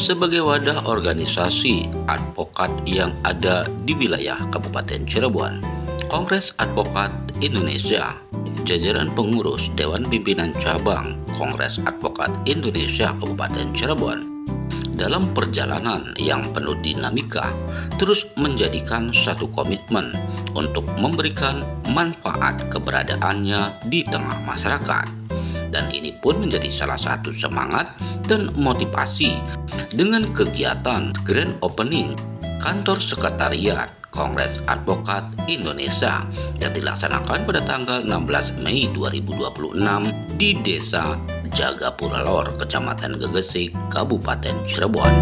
sebagai wadah organisasi advokat yang ada di wilayah Kabupaten Cirebon. Kongres Advokat Indonesia, jajaran pengurus Dewan Pimpinan Cabang Kongres Advokat Indonesia Kabupaten Cirebon, dalam perjalanan yang penuh dinamika, terus menjadikan satu komitmen untuk memberikan manfaat keberadaannya di tengah masyarakat. Dan ini pun menjadi salah satu semangat dan motivasi dengan kegiatan Grand Opening Kantor Sekretariat Kongres Advokat Indonesia yang dilaksanakan pada tanggal 16 Mei 2026 di Desa Jagapura Lor, Kecamatan Gegesik, Kabupaten Cirebon.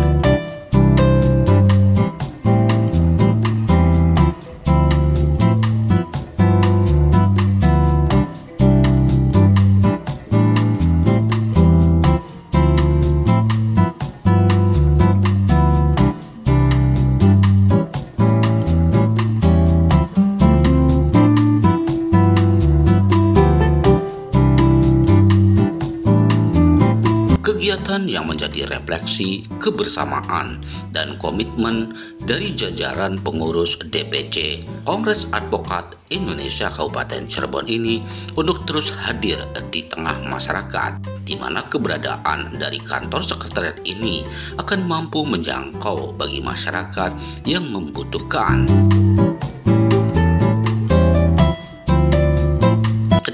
Kegiatan yang menjadi refleksi kebersamaan dan komitmen dari jajaran pengurus DPC Kongres Advokat Indonesia Kabupaten Cirebon ini untuk terus hadir di tengah masyarakat, di mana keberadaan dari kantor sekretariat ini akan mampu menjangkau bagi masyarakat yang membutuhkan.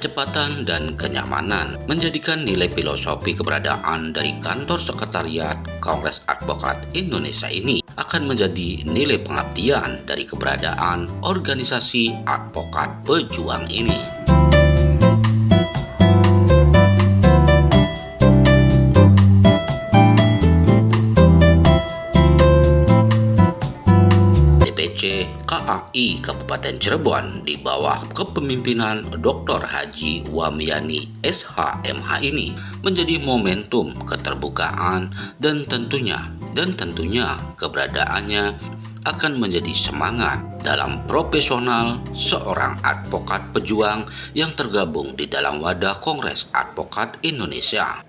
Kecepatan dan kenyamanan menjadikan nilai filosofi keberadaan dari kantor sekretariat Kongres Advokat Indonesia ini akan menjadi nilai pengabdian dari keberadaan organisasi advokat pejuang ini. DPC KAI Kabupaten Cirebon di bawah kepemimpinan Dr. Haji Wamyani SH.MH ini menjadi momentum keterbukaan dan tentunya keberadaannya akan menjadi semangat dalam profesional seorang advokat pejuang yang tergabung di dalam wadah Kongres Advokat Indonesia.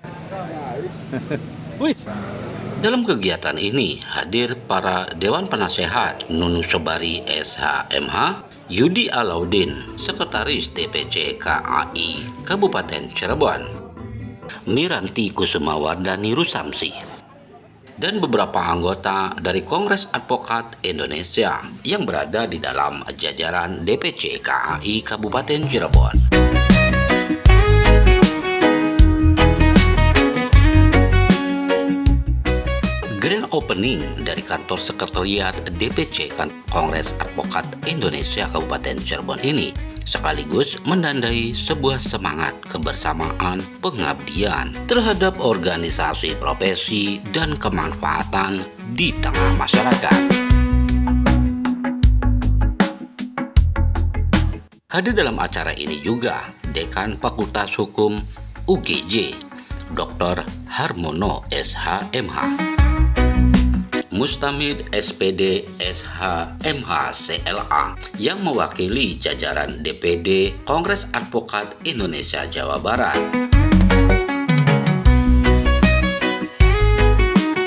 Dalam kegiatan ini hadir para Dewan Penasehat Nunu Sobari SH.MH, Yudi Alaudin, Sekretaris DPC KAI Kabupaten Cirebon, Miranti Kusumawardani Rusamsi, dan beberapa anggota dari Kongres Advokat Indonesia yang berada di dalam jajaran DPC KAI Kabupaten Cirebon. Grand Opening dari kantor sekretariat DPC Kongres Advokat Indonesia Kabupaten Cirebon ini sekaligus menandai sebuah semangat kebersamaan pengabdian terhadap organisasi profesi dan kemanfaatan di tengah masyarakat. Hadir dalam acara ini juga Dekan Fakultas Hukum UGJ, Dr. Harmono SH.MH, Mustamid SPD SH.MH CLA yang mewakili jajaran DPD Kongres Advokat Indonesia Jawa Barat.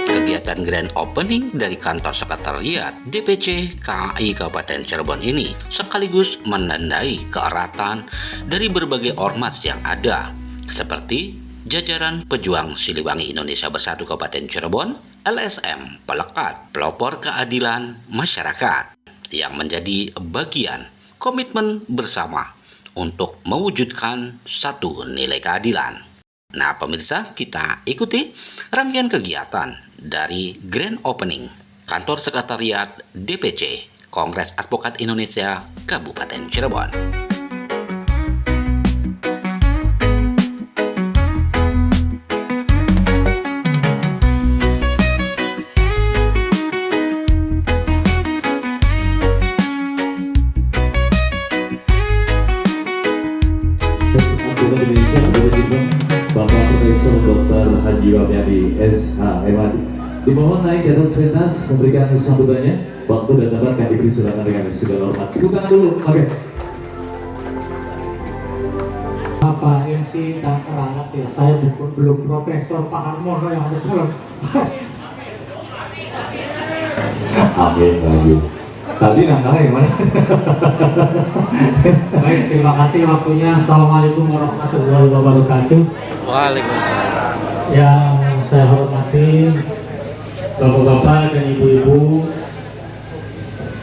Kegiatan Grand Opening dari kantor sekretariat DPC KAI Kabupaten Cirebon ini sekaligus menandai keeratan dari berbagai ormas yang ada, seperti jajaran Pejuang Siliwangi Indonesia Bersatu Kabupaten Cirebon, LSM Pelekat Pelopor Keadilan Masyarakat, yang menjadi bagian komitmen bersama untuk mewujudkan satu nilai keadilan. Nah pemirsa, kita ikuti rangkaian kegiatan dari Grand Opening Kantor Sekretariat DPC Kongres Advokat Indonesia Kabupaten Cirebon. Indonesia berjumpa Bapak Profesor Dr. Haji Wamyani SH.MH. Dimohon naik di atas pentas memberikan sambutannya. Waktu dan tempat kami diberi silakan dengan segala hormat. Tepuk tangan dulu, oke. Bapak MC dan Rakyat ya, saya belum Profesor Pak Harmono yang ada salah. Amin, baik. Tadi nangkanya gimana? Baik, terima kasih waktunya. Assalamualaikum warahmatullahi wabarakatuh. Waalaikumsalam. Yang saya hormati Bapak-bapak dan Ibu-ibu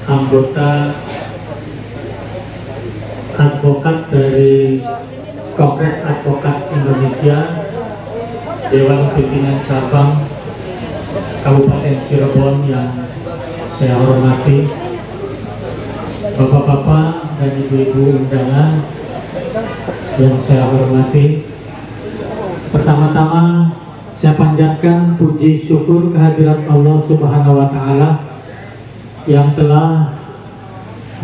anggota advokat dari Kongres Advokat Indonesia, Dewan Pimpinan Cabang Kabupaten Cirebon yang saya hormati, Bapak-bapak dan Ibu-ibu undangan yang saya hormati. Pertama-tama saya panjatkan puji syukur kehadirat Allah Subhanahu wa Ta'ala yang telah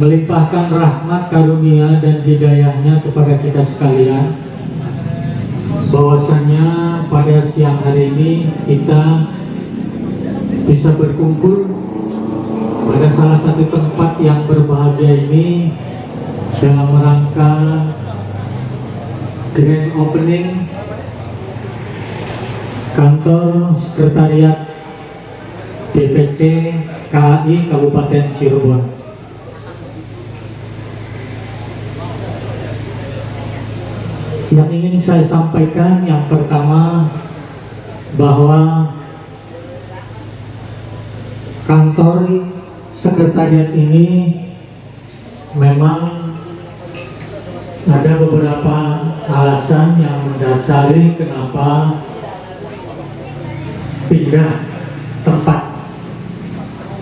melimpahkan rahmat, karunia dan hidayahnya kepada kita sekalian, bahwasanya pada siang hari ini kita bisa berkumpul pada salah satu tempat yang berbahagia ini dalam rangka grand opening kantor sekretariat DPC KAI Kabupaten Cirebon. Yang ingin saya sampaikan yang pertama, bahwa kantor sekretariat ini memang ada beberapa alasan yang mendasari kenapa pindah tempat.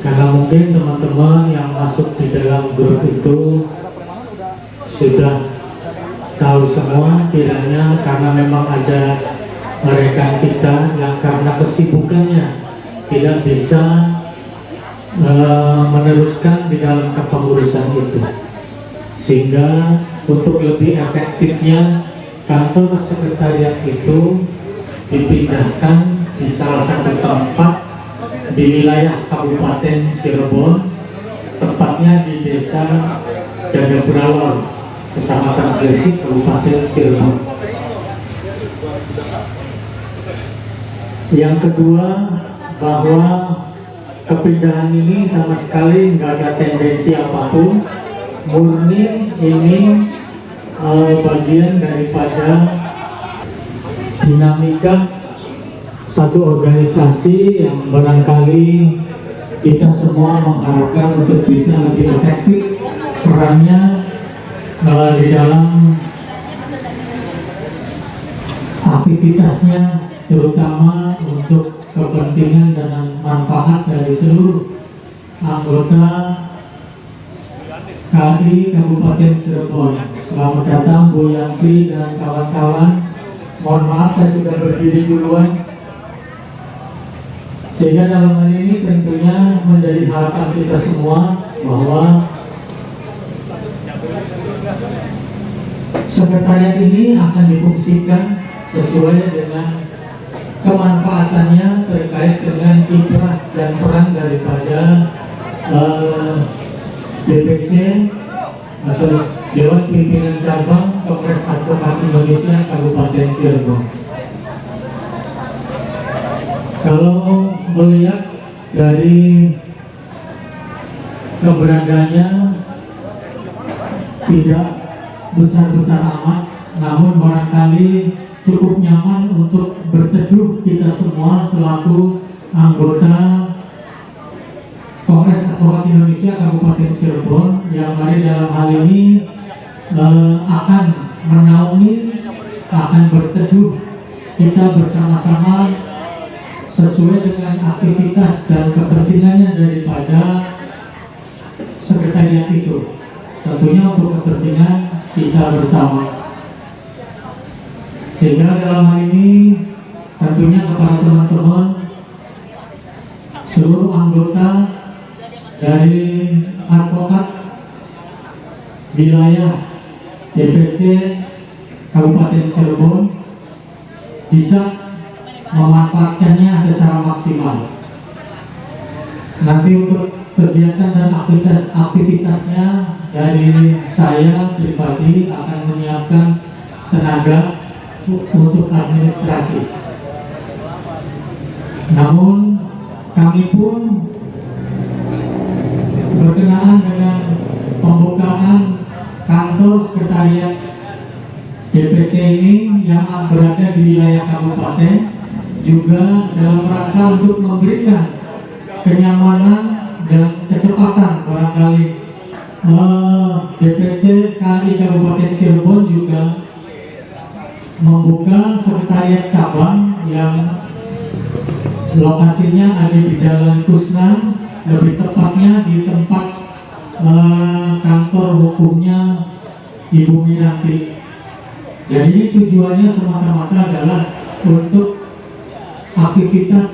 Karena mungkin teman-teman yang masuk di dalam grup itu sudah tahu semua, kiranya karena memang ada rekan kita yang karena kesibukannya tidak bisa meneruskan di dalam kepengurusan itu, sehingga untuk lebih efektifnya kantor sekretariat itu dipindahkan di salah satu tempat di wilayah Kabupaten Cirebon, tepatnya di Desa Jagabralor, Kecamatan Gresik, Kabupaten Cirebon. Yang kedua, bahwa kepindahan ini sama sekali nggak ada tendensi apapun, murni ini bagian daripada dinamika satu organisasi yang barangkali kita semua mengharapkan untuk bisa lebih efektif perannya di dalam aktivitasnya, terutama untuk kepentingan dan manfaat dari seluruh anggota KAI Kabupaten Cirebon. Selamat datang Bu Yanti dan kawan-kawan. Mohon maaf saya sudah berdiri duluan, sehingga dalam hal ini tentunya menjadi harapan kita semua bahwa sekretariat ini akan difungsikan sesuai dengan kemanfaatannya terkait dengan kiprah dan peran daripada DPC atau Dewan Pimpinan Cabang Kongres Advokat Indonesia Kabupaten Cirebon. Kalau melihat dari keberadaannya tidak besar-besar amat, namun barangkali cukup nyaman untuk berteduh kita semua selaku anggota Kongres Advokat Indonesia Kabupaten Cirebon, yang mana dalam hal ini akan menaungi, akan berteduh kita bersama-sama sesuai dengan aktivitas dan kepentingannya daripada sekretariat itu, tentunya untuk kepentingan kita bersama. Sehingga dalam hal ini tentunya kepada teman-teman seluruh anggota dari advokat wilayah DPC Kabupaten Cirebon bisa memanfaatkannya secara maksimal. Nanti untuk kegiatan dan aktivitasnya dari saya pribadi akan menyiapkan tenaga untuk administrasi. Namun kami pun berkenaan dengan pembukaan kantor sekretariat DPC ini yang berada di wilayah kabupaten, juga dalam rangka untuk memberikan kenyamanan dan kecepatan. Barangkali DPC KAI Kabupaten Cirebon juga membuka sekretariat cabang yang lokasinya ada di Jalan Kusnan, lebih tepatnya di tempat kantor hukumnya Ibu Miranti. Jadi ini tujuannya semata-mata adalah untuk aktivitas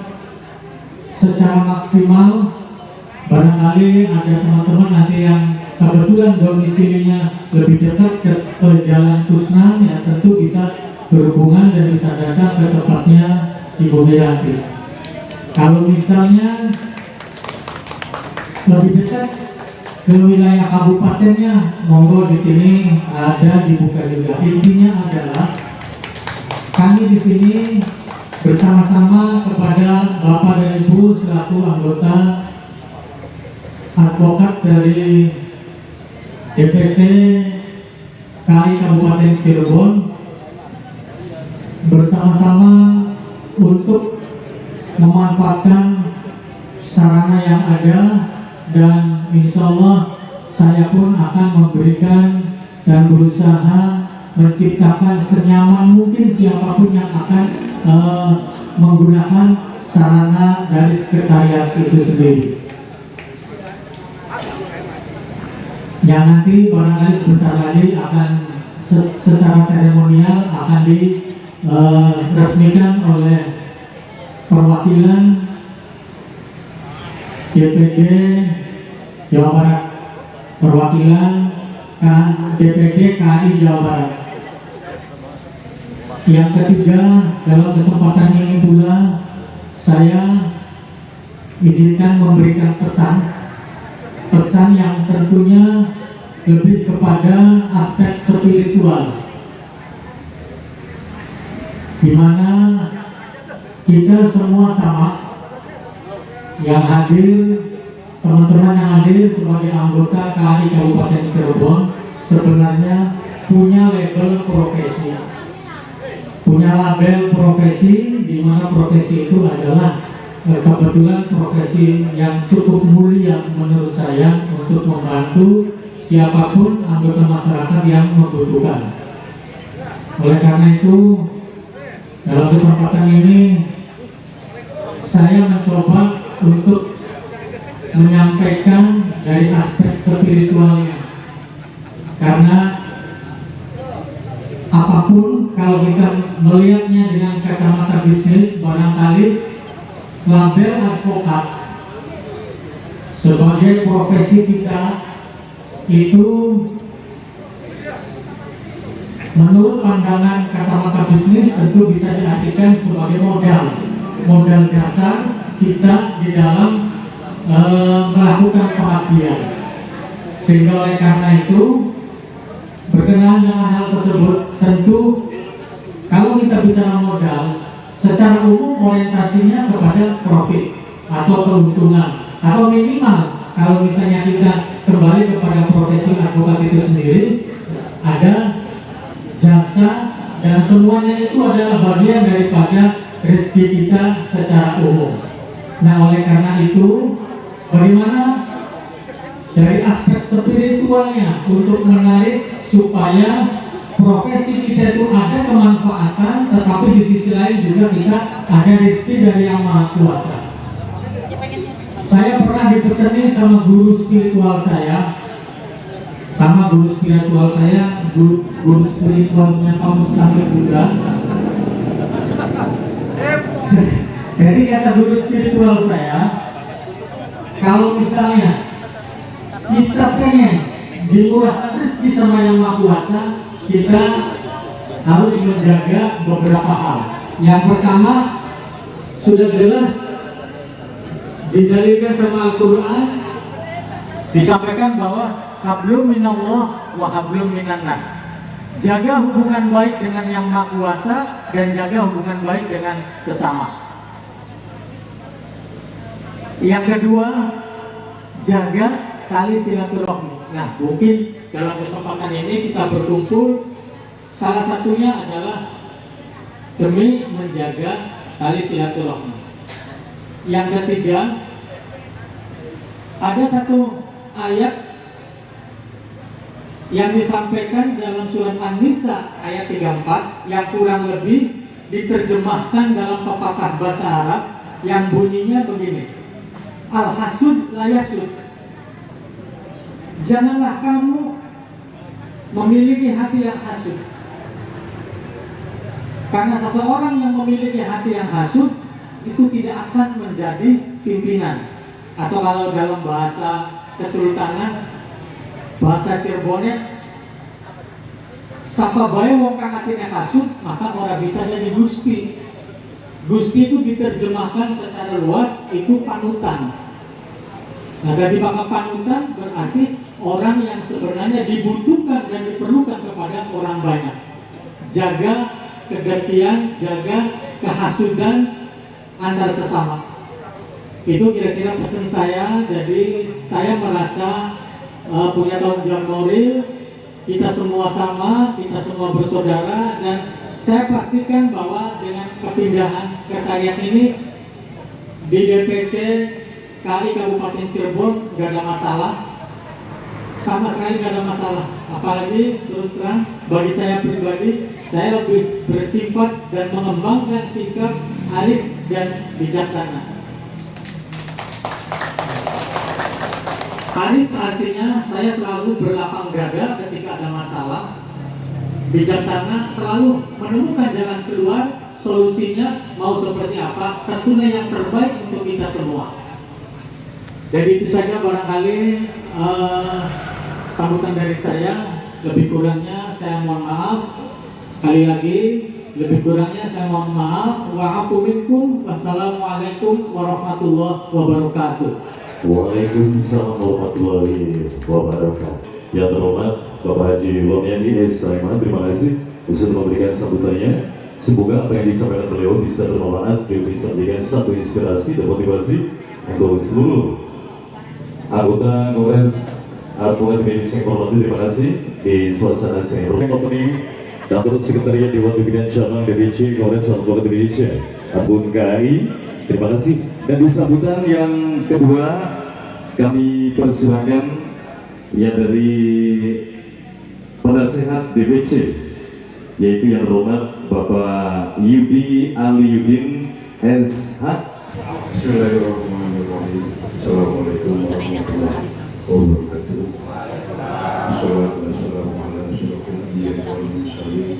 secara maksimal. Barangkali ada teman-teman nanti yang kebetulan domisilinya lebih dekat ke Jalan Kusnan, ya tentu bisa berhubungan dan bisa datang ke tempatnya Ibu Miranti. Kalau misalnya lebih dekat ke wilayah kabupatennya, monggo di sini ada dibuka juga. Intinya adalah kami di sini bersama-sama kepada Bapak dan Ibu selaku anggota advokat dari DPC KAI Kabupaten Cirebon bersama-sama untuk memanfaatkan sarana yang ada, dan insya Allah saya pun akan memberikan dan berusaha menciptakan senyaman mungkin siapapun yang akan menggunakan sarana dari sekretariat itu sendiri. Yang nanti barangkali sebentar lagi akan secara seremonial akan diresmikan oleh perwakilan DPD Jawa Barat, perwakilan DPD KAI Jawa Barat. Yang ketiga, dalam kesempatan ini pula saya izinkan memberikan pesan yang tentunya lebih kepada aspek spiritual, di mana kita semua sama yang hadir, teman-teman yang hadir sebagai anggota KAI Kabupaten Cirebon sebenarnya punya label profesi, punya label profesi, di mana profesi itu adalah kebetulan profesi yang cukup mulia menurut saya untuk membantu siapapun anggota masyarakat yang membutuhkan. Oleh karena itu, dalam kesempatan ini saya mencoba untuk menyampaikan dari aspek spiritualnya, karena apapun kalau kita melihatnya dengan kacamata bisnis, barangkali label advokat sebagai profesi kita itu menurut pandangan kacamata bisnis tentu bisa diartikan sebagai modal dasar kita di dalam melakukan pengabdian. Sehingga oleh karena itu, berkenaan dengan hal tersebut, tentu kalau kita bicara modal, secara umum orientasinya kepada profit atau keuntungan, atau minimal kalau misalnya kita kembali kepada profesi advokat itu sendiri, ada jasa, dan semuanya itu adalah bagian daripada rezeki kita secara umum. Nah, oleh karena itu, bagaimana dari aspek spiritualnya untuk menarik supaya profesi kita itu ada kemanfaatan, tetapi di sisi lain juga kita ada rezeki dari Yang Maha Kuasa. Saya pernah dipeseni sama guru spiritual saya, guru spiritualnya Pak Mustaqim Buddha. Jadi kata guru spiritual saya, kalau misalnya kita pengen dimurahkan rezeki sama Yang Maha Kuasa, kita harus menjaga beberapa hal. Yang pertama, sudah jelas didalilkan sama Al-Quran, disampaikan bahwa hablum minallah wa hablum minannas. Jaga hubungan baik dengan Yang Maha Kuasa dan jaga hubungan baik dengan sesama. Yang kedua, jaga tali silaturahmi. Nah, mungkin dalam kesempatan ini kita berkumpul, salah satunya adalah demi menjaga tali silaturahmi. Yang ketiga, ada satu ayat yang disampaikan dalam surat An-Nisa ayat 34 yang kurang lebih diterjemahkan dalam pepatah bahasa Arab yang bunyinya begini: Al-hasud la yasud. Janganlah kamu memiliki hati yang hasud. Karena seseorang yang memiliki hati yang hasud itu tidak akan menjadi pimpinan. Atau kalau dalam bahasa Kesultanan, bahasa Cirebonnya, sapa bae wong kang atine hasud, maka ora bisa jadi gusti. Gusti itu diterjemahkan secara luas itu panutan. Nah, dari kata panutan berarti orang yang sebenarnya dibutuhkan dan diperlukan kepada orang banyak. Jaga kedengkian, jaga kehasudan antar sesama. Itu kira-kira pesan saya. Jadi saya merasa punya tanggung jawab moral. Kita semua sama, kita semua bersaudara, dan saya pastikan bahwa dengan kepindahan sekretariat ini di DPC KAI Kabupaten Cirebon gak ada masalah, sama sekali gak ada masalah. Apalagi terus terang bagi saya pribadi, saya lebih bersifat dan mengembangkan sikap arif dan bijaksana. Arif artinya saya selalu berlapang dada ketika ada masalah. Bijaksana selalu menemukan jalan keluar, solusinya mau seperti apa, tentunya yang terbaik untuk kita semua. Jadi itu saja barangkali sambutan dari saya. Lebih kurangnya saya mohon maaf. Sekali lagi, lebih kurangnya saya mohon maaf. Wa'afu minkum. Wassalamualaikum warahmatullahi wabarakatuh. Waalaikumsalam warahmatullahi wabarakatuh. Yang terhormat Bapak Haji Wamyani SHMA, terima kasih sudah memberikan sambutannya. Semoga apa yang disampaikan beliau bisa bermanfaat dan bisa memberikan satu inspirasi dan motivasi untuk seluruh anggota Kongres Advokat Indonesia yang hormati. Terima kasih di suasana yang opening dan terus Sekretariat Dewan Pimpinan Cabang DPC Kongres Advokat Indonesia Advun KAI. Terima kasih. Dan di sambutan yang kedua kami persilakan ya dari penasehat DPC, yaitu yang terhormat Bapak Yudi Aliuddin SH. Bismillahirrahmanirrahim. Assalamualaikum warahmatullahi wabarakatuh. Assalamualaikum warahmatullahi wabarakatuh.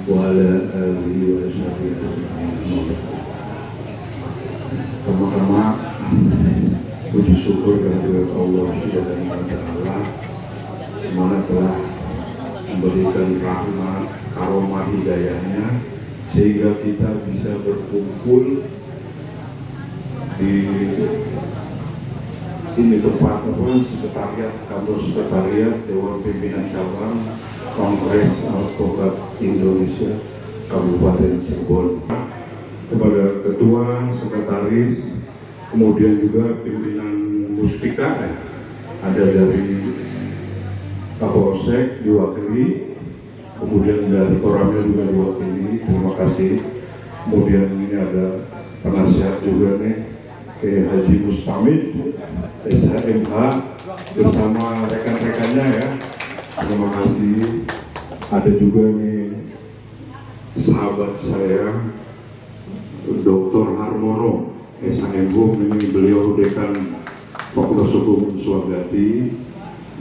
Wa ala alihi wa sahbihi ajma'in. Pertama-tama puji syukur kehadirat Allah Subhanahu wa taala yang telah memberikan rahmat, karomah hidayahnya sehingga kita bisa berkumpul di ini tempat sekretariat, kantor sekretariat Dewan Pimpinan Cabang Kongres Advokat Indonesia Kabupaten Cirebon. Kepada ketua, sekretaris, kemudian juga pimpinan Muspika, ada dari Kapolsek diwakili, kemudian dari Koramil juga diwakili, terima kasih. Kemudian ini ada penasihat juga nih, Haji Mustamid SHMH bersama rekan-rekannya ya, terima kasih. Ada juga nih sahabat saya Dr. Harmono SHMH, ini beliau dekan Fakultas Hukum Suwagati.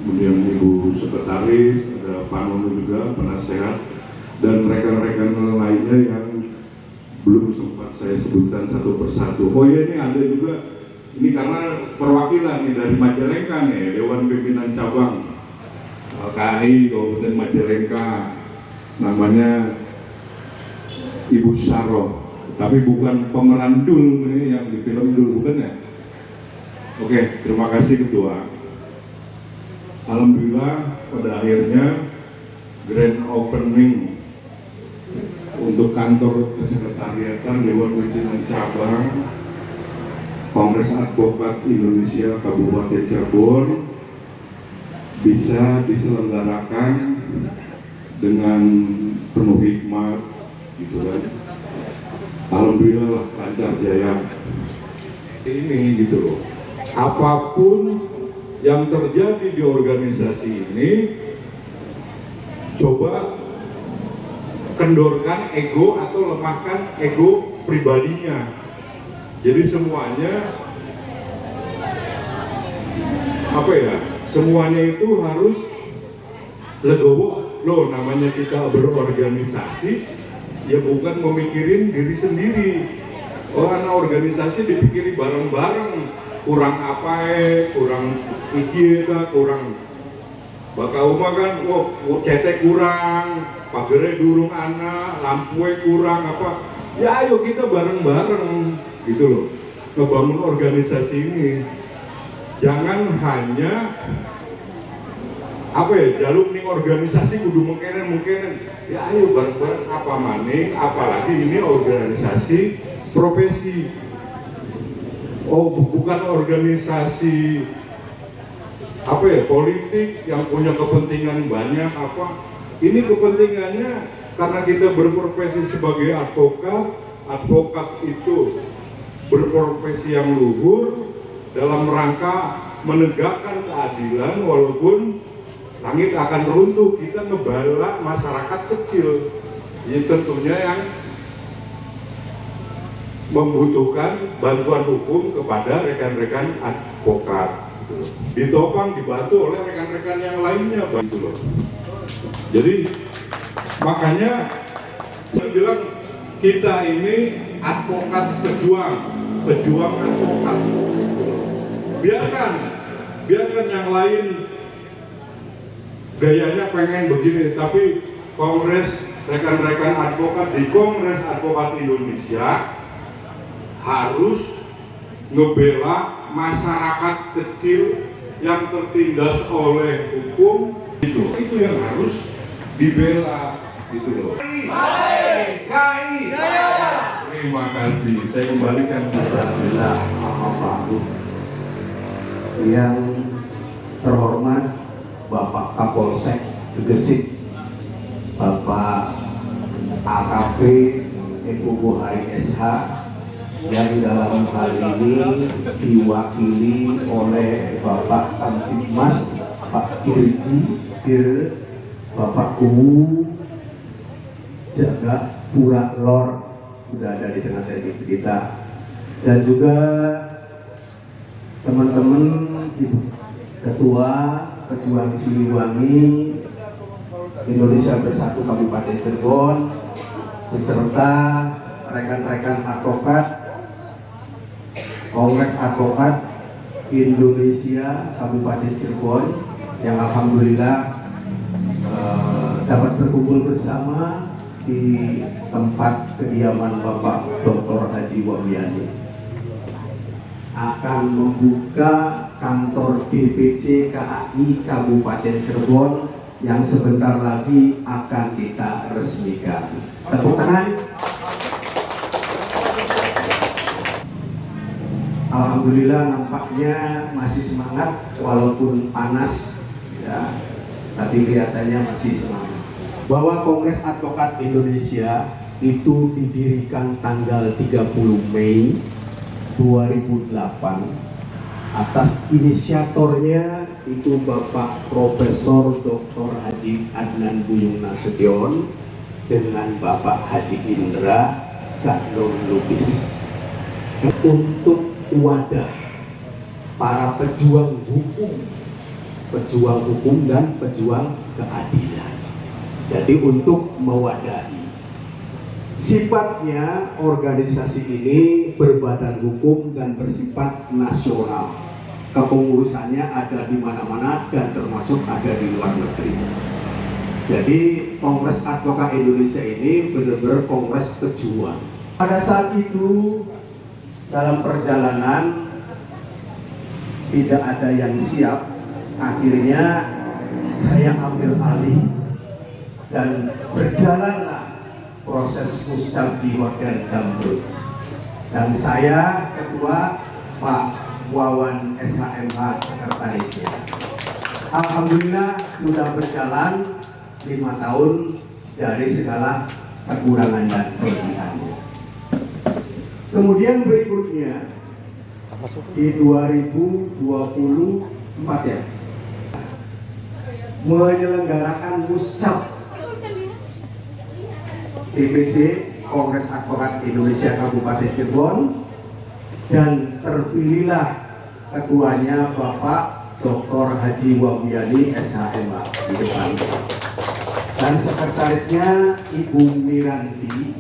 Kemudian Ibu Sekretaris, ada Pak Nono juga penasehat, dan rekan-rekan lainnya yang belum sempat saya sebutkan satu persatu. Oh iya, ini ada juga, ini karena perwakilan nih dari Majalengka nih, Dewan Pimpinan Cabang KAI Kabupaten Majalengka, namanya Ibu Saroh, tapi bukan pemeran Dul ini yang di film Dul, bukan ya? Oke, terima kasih Ketua. Alhamdulillah pada akhirnya grand opening untuk kantor kesekretariatan Dewan Pimpinan Cabang Kongres Advokat Indonesia Kabupaten Cirebon bisa diselenggarakan dengan penuh hikmat, gitu kan. Alhamdulillah lah, lancar jaya. Ini gitu loh. Apapun yang terjadi di organisasi ini, coba kendorkan ego atau lemahkan ego pribadinya. Jadi semuanya semuanya itu harus legowo. Loh, namanya kita berorganisasi ya bukan memikirin diri sendiri. Oh, anak organisasi dipikiri bareng-bareng, kurang apa kurang iki kurang bakal umah kan, cetek kurang, pagere durung anak, lampunya kurang apa. Ya ayo kita bareng-bareng gitu loh, ngebangun organisasi ini. Jangan hanya jaluk nih organisasi kudu mungkin. Ya ayo bareng-bareng apa maning, apalagi ini organisasi profesi. Oh, bukan organisasi politik yang punya kepentingan banyak apa. Ini kepentingannya karena kita berprofesi sebagai advokat itu berprofesi yang luhur dalam rangka menegakkan keadilan walaupun langit akan runtuh. Kita ngebala masyarakat kecil, ini tentunya yang membutuhkan bantuan hukum kepada rekan-rekan advokat. Ditopang, dibantu oleh rekan-rekan yang lainnya, gitu loh. Jadi makanya saya bilang kita ini advokat pejuang advokat. Biarkan yang lain gayanya pengen begini, tapi Kongres rekan-rekan advokat di Kongres Advokat Indonesia harus ngebela masyarakat kecil yang tertindas oleh hukum. Itu yang harus dibela, gitu loh. Terima kasih. Saya kembalikan kepada yang terhormat Bapak Kapolsek Gegesik, Bapak AKP Eko Buhari SH, yang dalam hal ini diwakili oleh Bapak Kamtibmas Pak Irgi, Bapak Kuwu Jaga Pura Lor sudah ada di tengah-tengah kita, dan juga teman-teman Ibu Ketua Pejuang Siliwangi Indonesia Bersatu Kabupaten Cirebon beserta rekan-rekan advokat Kongres Advokat Indonesia Kabupaten Cirebon yang alhamdulillah dapat berkumpul bersama di tempat kediaman Bapak Dr. Haji Wahyani, akan membuka kantor DPC KAI Kabupaten Cirebon yang sebentar lagi akan kita resmikan. Tepuk tangan. Alhamdulillah nampaknya masih semangat walaupun panas ya, tapi kelihatannya masih semangat. Bahwa Kongres Advokat Indonesia itu didirikan tanggal 30 Mei 2008 atas inisiatornya itu Bapak Profesor Dr. Haji Adnan Buyung Nasution dengan Bapak Haji Indra Sadlon Lubis untuk wadah para pejuang hukum dan pejuang keadilan. Jadi untuk mewadahi. Sifatnya organisasi ini berbadan hukum dan bersifat nasional. Kepengurusannya ada di mana-mana dan termasuk ada di luar negeri. Jadi Kongres Advokat Indonesia ini benar-benar kongres pejuang. Pada saat itu dalam perjalanan tidak ada yang siap, akhirnya saya ambil alih dan berjalanlah proses Mustabdi Hotel Jamrut, dan saya ketua Pak Wawan SHMH sekretarisnya. Alhamdulillah sudah berjalan 5 tahun dari segala kekurangan dan kelebihannya. Kemudian berikutnya di 2024 ya, menyelenggarakan muscap DPC Kongres Advokat Indonesia Kabupaten Cirebon, dan terpilihlah ketuanya Bapak Dr. Haji Wahyani SHMH di depan, dan sekretarisnya Ibu Miranti.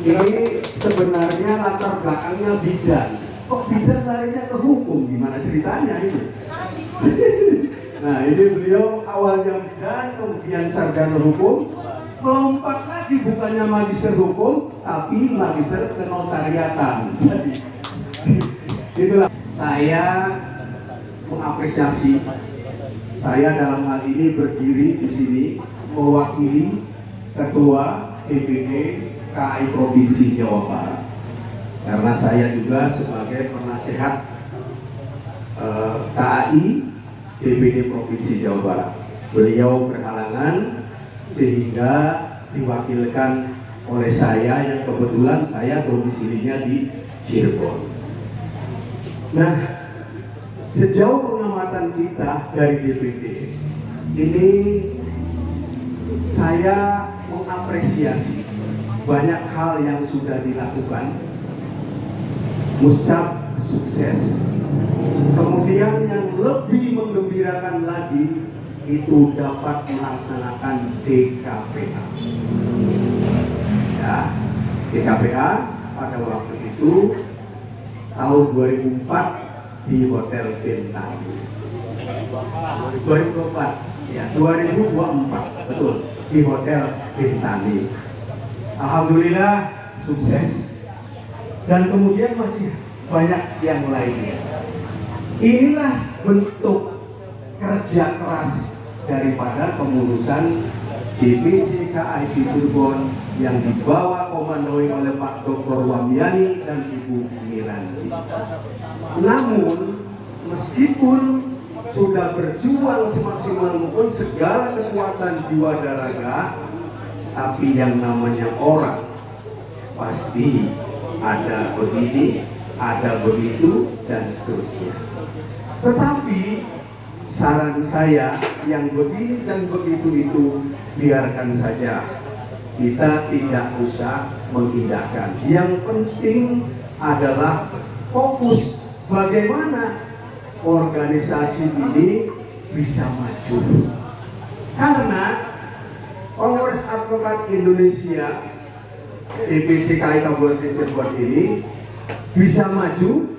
Ini sebenarnya latar belakangnya bidan. Kok bidan larinya ke hukum? Gimana ceritanya ini? Nah, ini beliau awalnya bidan, kemudian sarjana hukum, melompat lagi bukannya magister hukum, tapi magister kenotariatan. Jadi, itulah saya mengapresiasi. Saya dalam hal ini berdiri di sini mewakili Ketua DPD KAI Provinsi Jawa Barat, karena saya juga sebagai penasehat KAI DPD Provinsi Jawa Barat. Beliau berhalangan sehingga diwakilkan oleh saya, yang kebetulan saya domisilinya di Cirebon. Nah, sejauh pengamatan kita dari DPD ini, saya mengapresiasi banyak hal yang sudah dilakukan. Muscap sukses. Kemudian yang lebih menggembirakan lagi, itu dapat melaksanakan DKPA. Ya, DKPA pada waktu itu tahun 2004 di Hotel Bintani. 2024, ya 2024, betul, di Hotel Bintani. Alhamdulillah sukses. Dan kemudian masih banyak yang lainnya. Inilah bentuk kerja keras daripada pengurusan DPC KAI Cirebon yang dibawa komandoi oleh Pak Dr. Wahyani dan Ibu Miranti. Namun meskipun sudah berjuang semaksimal mungkin segala kekuatan jiwa dan raga, tapi yang namanya orang pasti ada begini, ada begitu, dan seterusnya. Tetapi saran saya, yang begini dan begitu itu biarkan saja, kita tidak usah mengindahkan. Yang penting adalah fokus bagaimana organisasi ini bisa maju. Karena Kongres Advokat Indonesia DPC KAI Kabupaten Cirebon ini bisa maju,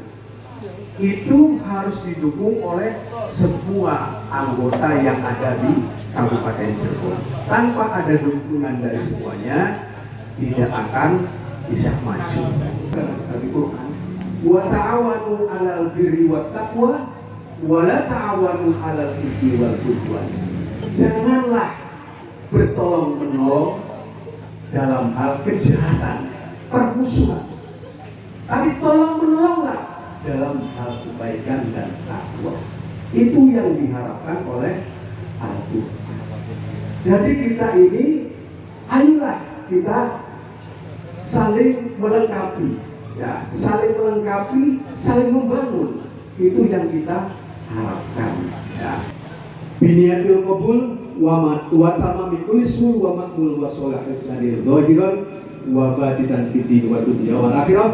itu harus didukung oleh semua anggota yang ada di Kabupaten Cirebon. Tanpa ada dukungan dari semuanya, tidak akan bisa maju. Wa ta'awanu 'alal birri wat taqwa wa la ta'awanu 'alal ismi wal 'udwan. Janganlah bertolong-menolong dalam hal kejahatan, permusuhan, tapi tolong-menolonglah dalam hal kebaikan dan takwa. Itu yang diharapkan oleh Al-Quran. Jadi kita ini, ayolah kita saling melengkapi, ya, saling melengkapi, saling membangun. Itu yang kita harapkan. Ya. Biniatul qabul wa tamami kulli sur wa makmul wa sholah islamil dhahiran wa batidan fid din wa dunya wal akhirah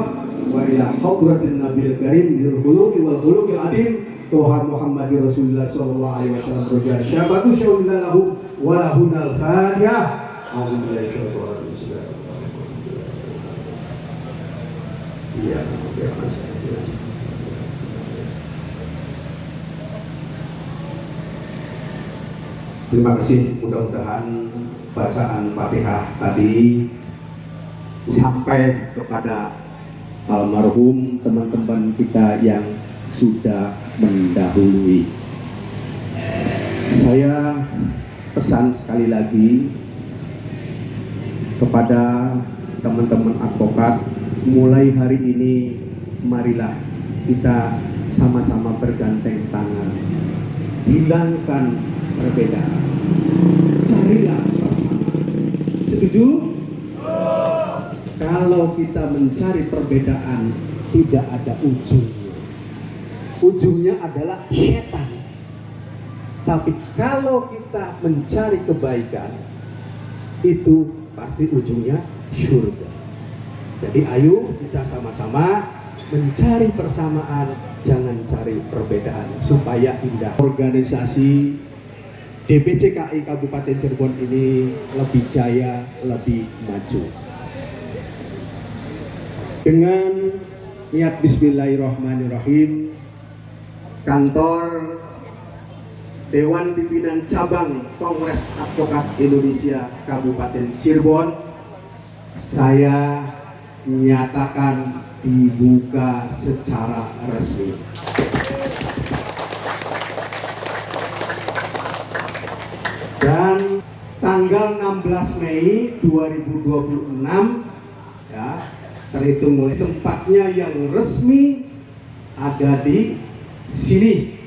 wa ila hadratin nabil karim bil khuluqi wal khuluqil adim Tuhan Muhammad Rasulullah sallallahu alaihi wasallam roja syabatu syaulillahi lahu wa lahunal fatihah. Alhamdulillah syukur ya. Terima kasih, mudah-mudahan bacaan Fatihah tadi sampai kepada almarhum teman-teman kita yang sudah mendahului. Saya pesan sekali lagi kepada teman-teman advokat, mulai hari ini marilah kita sama-sama bergandeng tangan. Hilangkan perbedaan. Carilah persamaan. Setuju? Kalau kita mencari perbedaan, tidak ada ujungnya. Ujungnya adalah setan. Tapi kalau kita mencari kebaikan, itu pasti ujungnya surga. Jadi ayo kita sama-sama mencari persamaan, jangan cari perbedaan supaya indah. Organisasi DPCKI Kabupaten Cirebon ini lebih jaya, lebih maju. Dengan niat bismillahirrahmanirrahim, kantor Dewan Pimpinan Cabang Kongres Advokat Indonesia Kabupaten Cirebon saya menyatakan dibuka secara resmi. Dan tanggal 16 Mei 2026 ya, terhitung mulai tempatnya yang resmi ada di sini.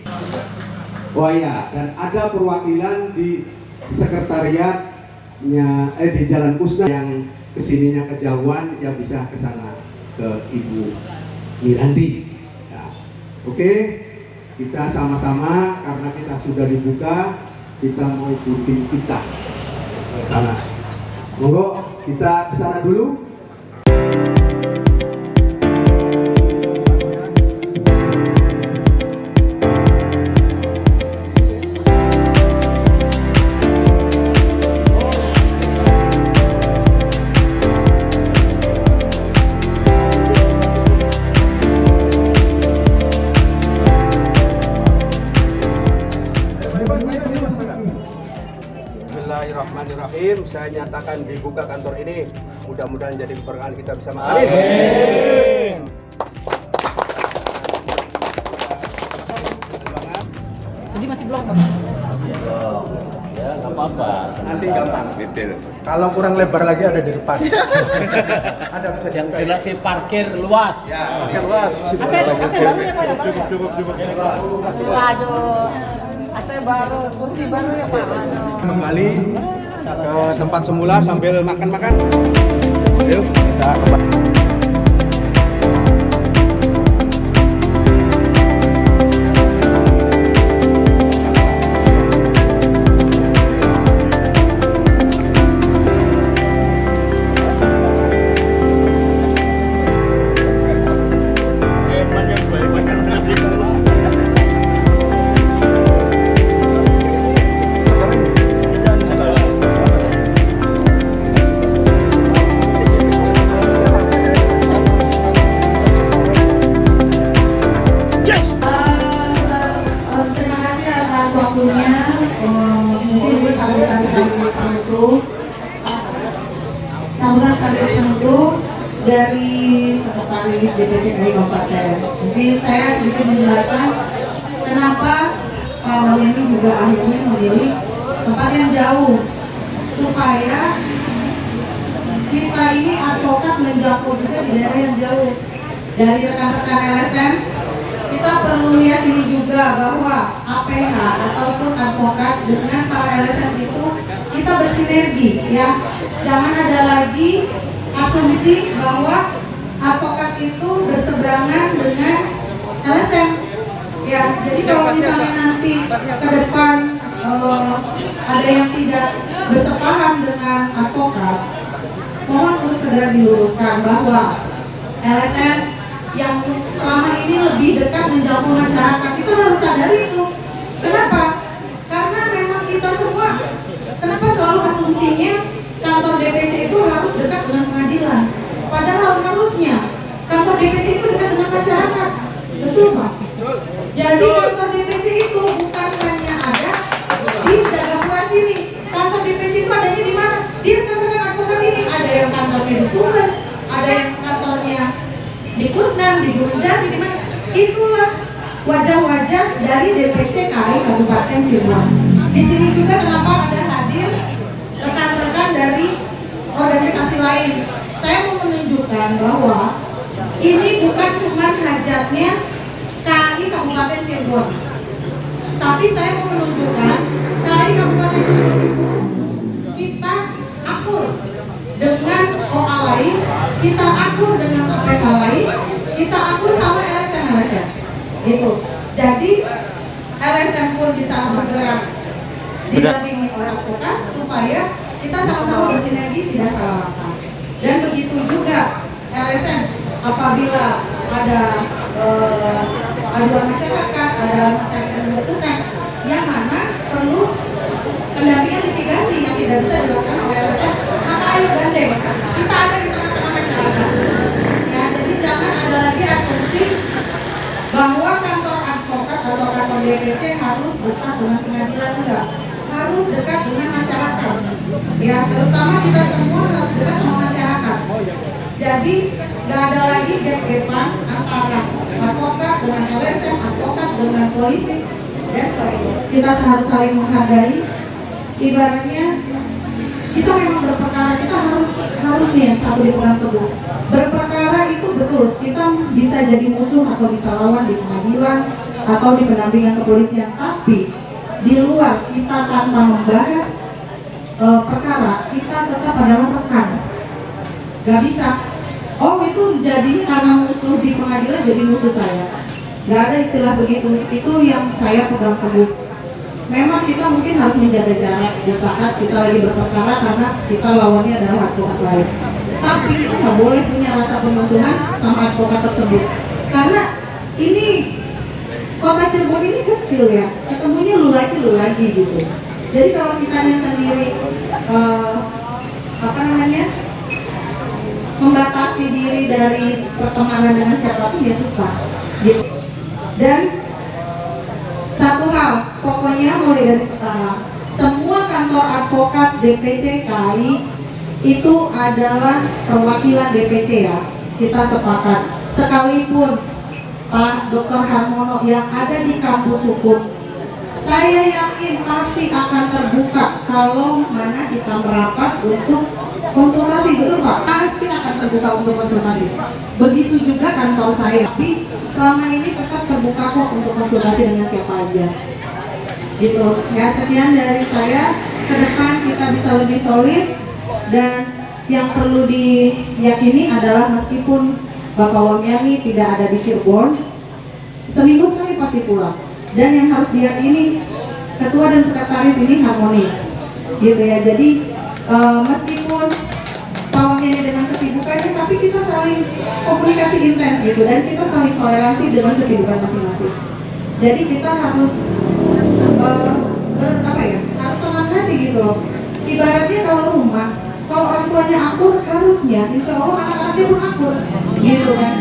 Oh ya, dan ada perwakilan di sekretariatnya di Jalan Kusna yang kesininya kejauhan, ya bisa ke sana ke Ibu Miranti. Ya. Oke, kita sama-sama karena kita sudah dibuka, kita mau ikutin kita ke sana. Monggo kita ke sana dulu. Bismillahirrahmanirrahim. Saya nyatakan dibuka kantor ini. Mudah-mudahan jadi keberkahan kita bisa makan. Amin. Jadi masih belum? Ya, nggak apa-apa. Nanti gampang. Kalau kurang lebar lagi ada di depan. Ada bisa Yang jelas sih parkir luas. Ya, parkir luas. AC baru ya Pak? Cukup. Waduh, AC baru, kursi baru ya Pak? Waduh. Kembali ke tempat semula sambil makan-makan. Yuk, kita kembali. Terima kasih atas waktunya. Mungkin ini sambutan sekaligus penutup dari Sekretaris DPCKI Kabupaten. Mungkin saya sedikit menjelaskan kenapa Pak Wali ini juga akhirnya memilih tempat yang jauh supaya kita ini advokat menjangkau juga di daerah yang jauh. Dari rekan-rekan LSM kita perlu lihat ini juga bahwa APH ataupun advokat dengan para LSM itu kita bersinergi ya. Jangan ada lagi asumsi bahwa advokat itu berseberangan dengan LSM ya. Jadi kalau misalnya nanti ke depan ada yang tidak bersepaham dengan advokat, mohon untuk segera diluruskan bahwa LSM yang selama ini lebih dekat menjangkau masyarakat itu harus sadari itu. Kenapa? Karena memang kita semua, kenapa selalu asumsinya kantor DPC itu harus dekat dengan pengadilan? Padahal harusnya kantor DPC itu dekat dengan masyarakat. Betul Pak? Jadi kantor DPC itu bukan hanya ada di Jagapura sini. Kantor DPC itu adanya di mana? Di rekan-rekan advokat ini. Ada yang kantornya di Sumber, ada yang kantornya di Kusnan, di Gunjati, di mana? Itulah wajah-wajah dari DPC KI Kabupaten Cirebon. Di sini juga kenapa ada hadir rekan-rekan dari organisasi lain. Saya mau menunjukkan bahwa ini bukan cuma hajatnya KAI Kabupaten Cirebon. Tapi saya mau menunjukkan KAI Kabupaten Cirebon itu kita akur dengan OA lain, kita akur dengan APK lain, kita akur sama LSM. Gitu. Jadi LSM pun bisa bergerak didampingi oleh advokat supaya kita sama-sama bersinergi, tidak salah langkah. Dan begitu juga LSM apabila ada aduan masyarakat, ada masyarakat yang membutuhkan, yang mana perlu pendampingan mitigasi yang tidak bisa dilakukan oleh LSM, maka ayo gandeng, kita ada di tengah-tengah masyarakat. Ya, jadi jangan ada lagi asumsi bahwa kantor advokat atau kantor DPC harus dekat dengan pengadilan, enggak, harus dekat dengan masyarakat. Ya, terutama kita semua harus dekat sama masyarakat. Jadi nggak ada lagi gap-gapan antara advokat dengan LSM, advokat dengan polisi dan sebagainya. Kita harus saling menghargai. Ibaratnya kita memang berperkara, kita harus nih yang satu dipegang teguh. Berperkara itu betul, kita bisa jadi musuh atau bisa lawan di pengadilan atau di pendampingan kepolisian, tapi di luar kita tanpa membahas perkara, kita tetap adalah rekan. Gak bisa, oh itu jadi karena musuh di pengadilan jadi musuh saya. Gak ada istilah begitu, itu yang saya pegang teguh. Memang kita mungkin harus menjaga jarak di saat kita lagi berperkara karena kita lawannya adalah advokat lain. Tapi kita nggak boleh punya rasa permusuhan sama advokat tersebut. Karena ini kota Cirebon ini kecil ya, ketemunya lu lagi gitu. Jadi kalau kitanya sendiri membatasi diri dari pertemanan dengan siapapun ya susah. Gitu. Dan satu hal, pokoknya mulai dari sekarang, semua kantor advokat DPC KAI itu adalah perwakilan DPC ya. Kita sepakat. Sekalipun Pak Dr. Harmono yang ada di kampus hukum, saya yakin pasti akan terbuka kalau mana kita merapat untuk konsultasi, betul Pak? Pasti akan terbuka untuk konsultasi. Begitu juga kantor saya, tapi selama ini tetap terbuka kok untuk konsultasi dengan siapa aja. Gitu. Ya, sekian dari saya. Ke depan kita bisa lebih solid, dan yang perlu diyakini adalah meskipun Bapak Wamiani tidak ada di Cirebon, seminggu sekali pasti pulang. Dan yang harus diyakini, ketua dan sekretaris ini harmonis, gitu ya. Jadi meskipun Pak Wamiani dengan kesibukannya, tapi kita saling komunikasi intens gitu, dan kita saling toleransi dengan kesibukan masing-masing. Jadi kita harus harus tenang hati gitu loh. Ibaratnya kalau rumah, kalau orang tuanya akur, harusnya insya Allah anak-anaknya pun akur, gitu kan.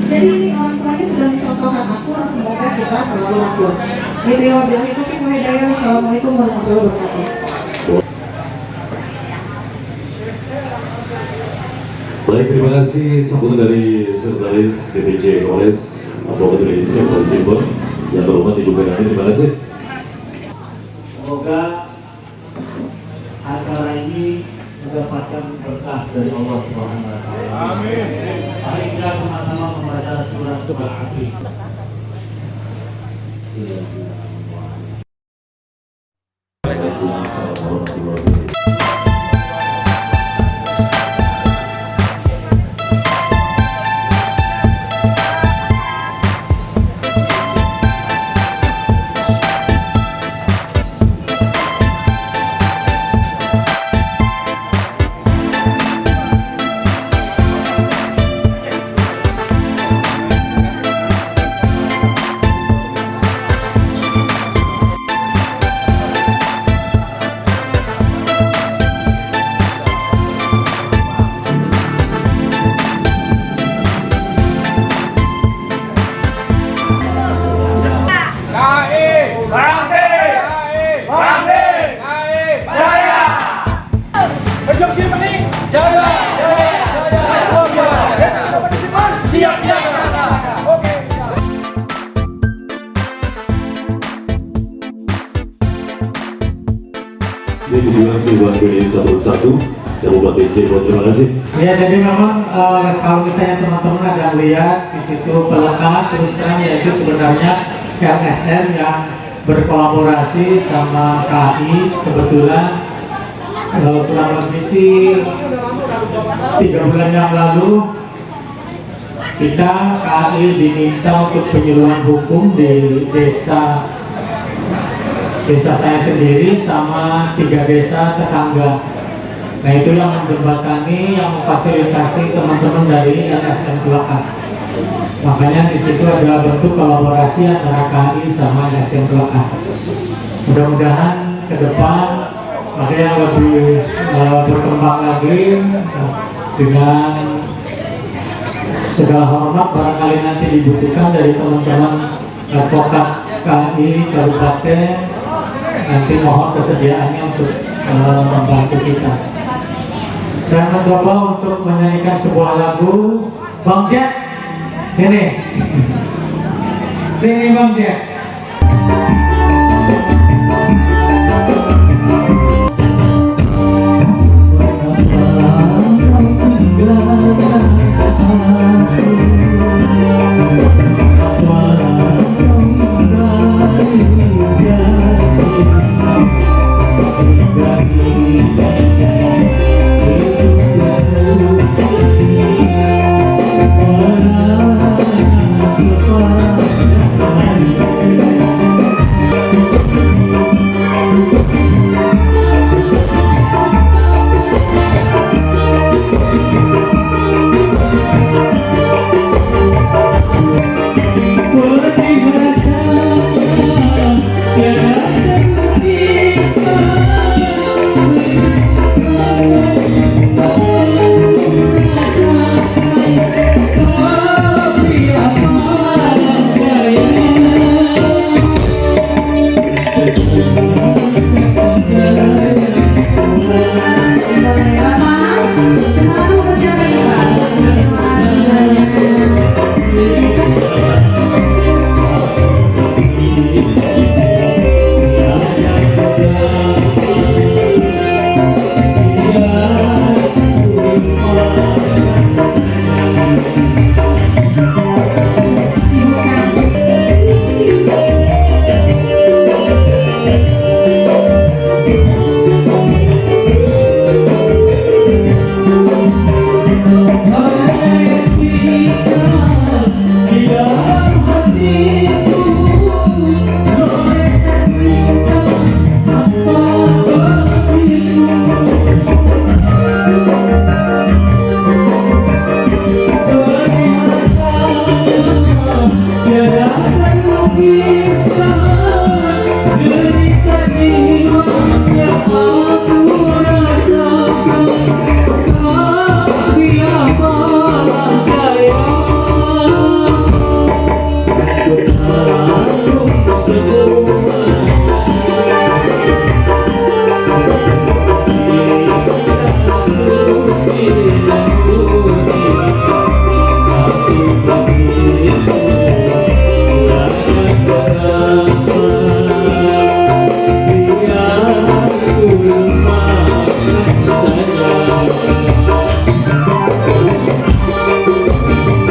Jadi ini orang tuanya sudah mencontohkan akur, semoga kita selalu akur. Gitu ya, wabillahi taufiq wal hidayah. Wassalamualaikum warahmatullahi wabarakatuh. Baik, terima kasih sambutan dari Sekretaris DPC Kongres Advokat Indonesia Kota Cirebon yang terhormat Ibu Benani. Terima kasih. Semoga acara ini mendapatkan berkah dari Allah Subhanahu wa taala. Amin. Mari kita sama-sama membaca surat Al-Fatihah. Waalaikumsalam warahmatullahi wabarakatuh. Jadi dibilang Indonesia bersatu, Kabupaten Cirebon. Terima kasih. Ya, jadi memang kalau misalnya teman-teman ada lihat di situ pelekat terus terang, yaitu sebenarnya LSM yang berkolaborasi sama KAI. Kebetulan kurang lebih sih 3 bulan yang lalu kita KAI diminta untuk penyuluhan hukum di desa saya sendiri sama 3 desa tetangga. Nah, itu yang menjembatani, yang memfasilitasi teman-teman dari LSM Pelekat. Makanya di situ ada bentuk kolaborasi antara KAI sama LSM Pelekat. Mudah-mudahan ke depan makanya lebih berkembang lagi dengan segala hormat barangkali nanti dibutuhkan dari teman-teman advokat KAI Kabupaten, nanti mohon kesediaannya untuk membantu kita. Saya mencoba untuk menyanyikan sebuah lagu. Bang Jack, sini. Sini Bang Jack.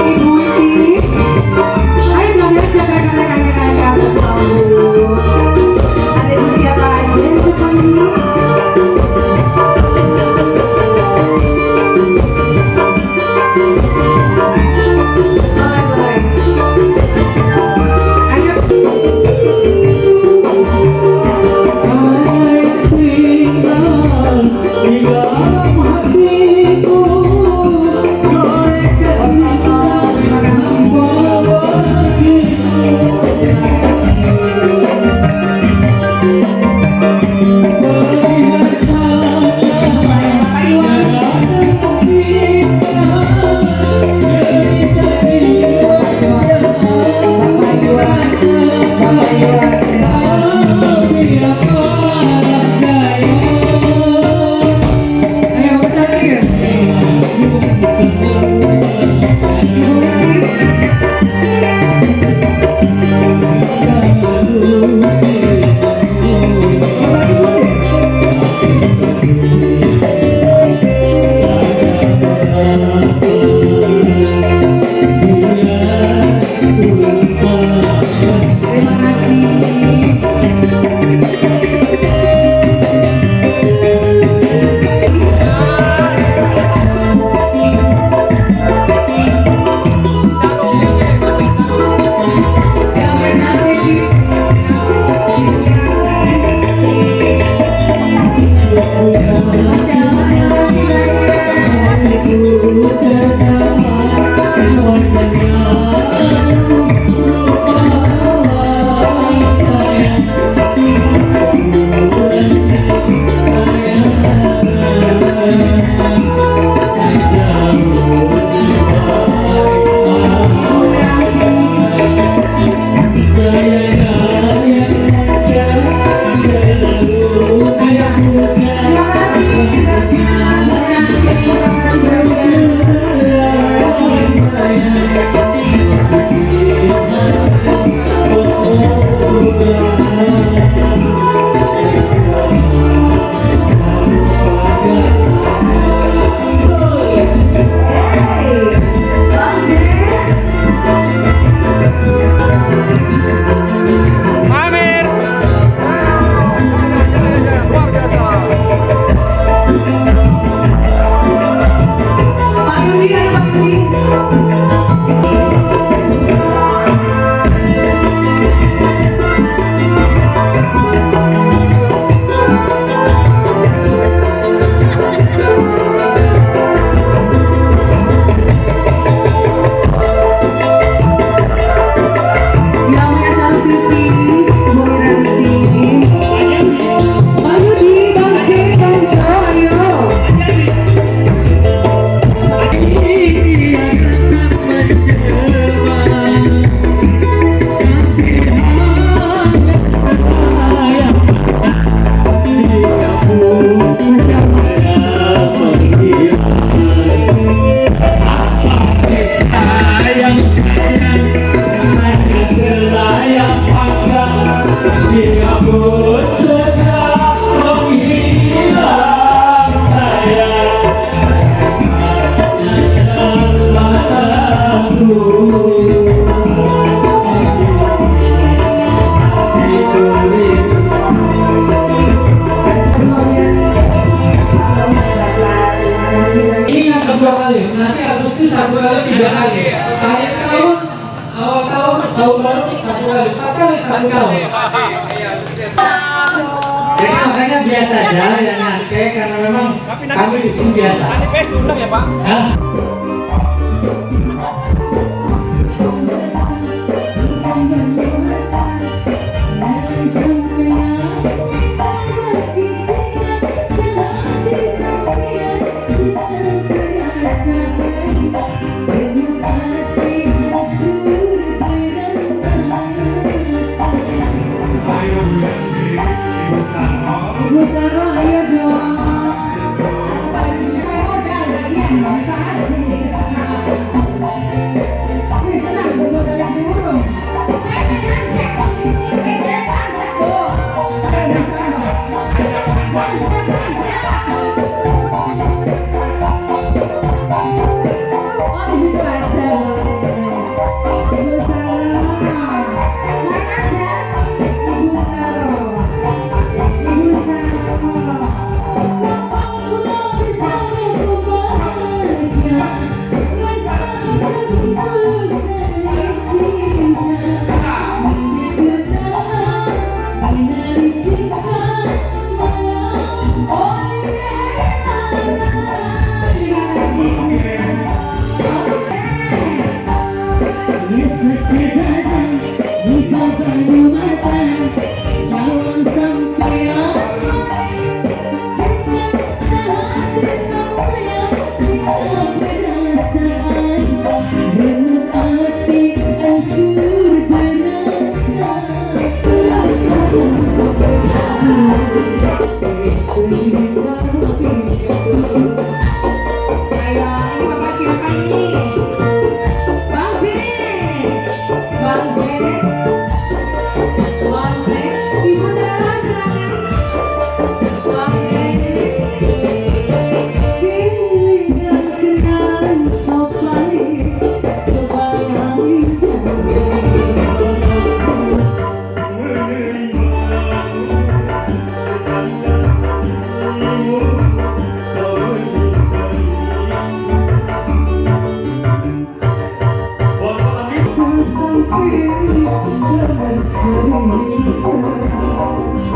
Ibu Iti, ayo dong ya, jaga-jaga atas panggung. 1 kali 3 kali. Akhir tahun, awal tahun baru 1 kali, 4 kali 1 tahun. Jadi makanya biasa aja ya nanti karena memang kami di sini biasa. Ya Pak. Hah? Ibu Saro, ayo dong. Modal bagian, apaan sih? Wih, senang, gue kalian diurung. Tuh, ayo Ibu Saro. Oh, di situ ada. Ibu Saro. Kurang aja. Ibu Saro. Ibu Saro.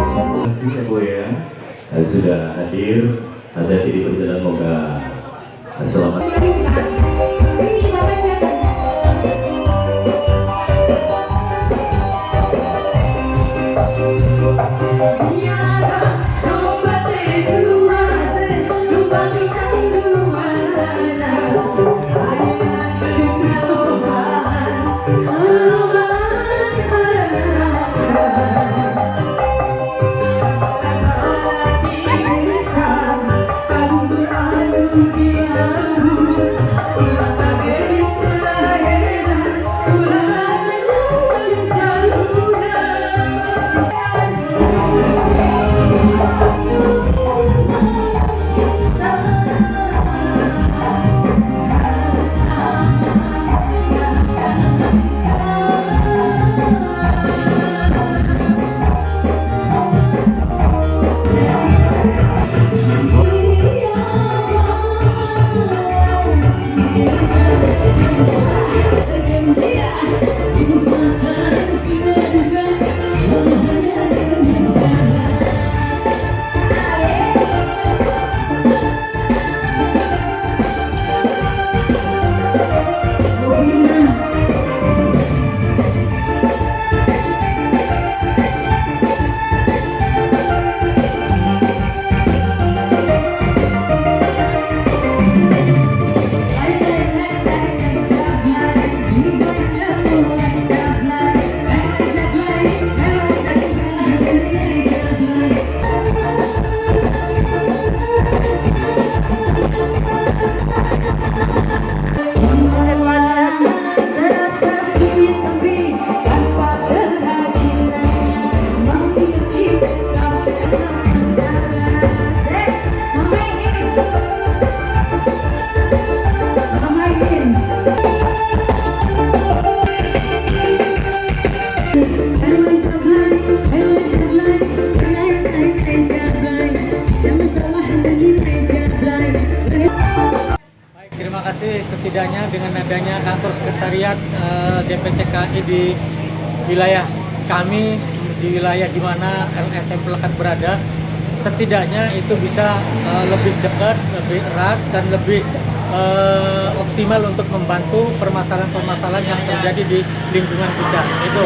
Terima kasih ya Bu ya, sudah hadir. Hati-hati di perjalanan, moga selamat. Thank you. setidaknya dengan adanya kantor sekretariat DPC KI di wilayah kami, di wilayah di mana LSM Pelekat berada, setidaknya itu bisa lebih dekat, lebih erat, dan lebih optimal untuk membantu permasalahan-permasalahan yang terjadi di lingkungan kita. Itu.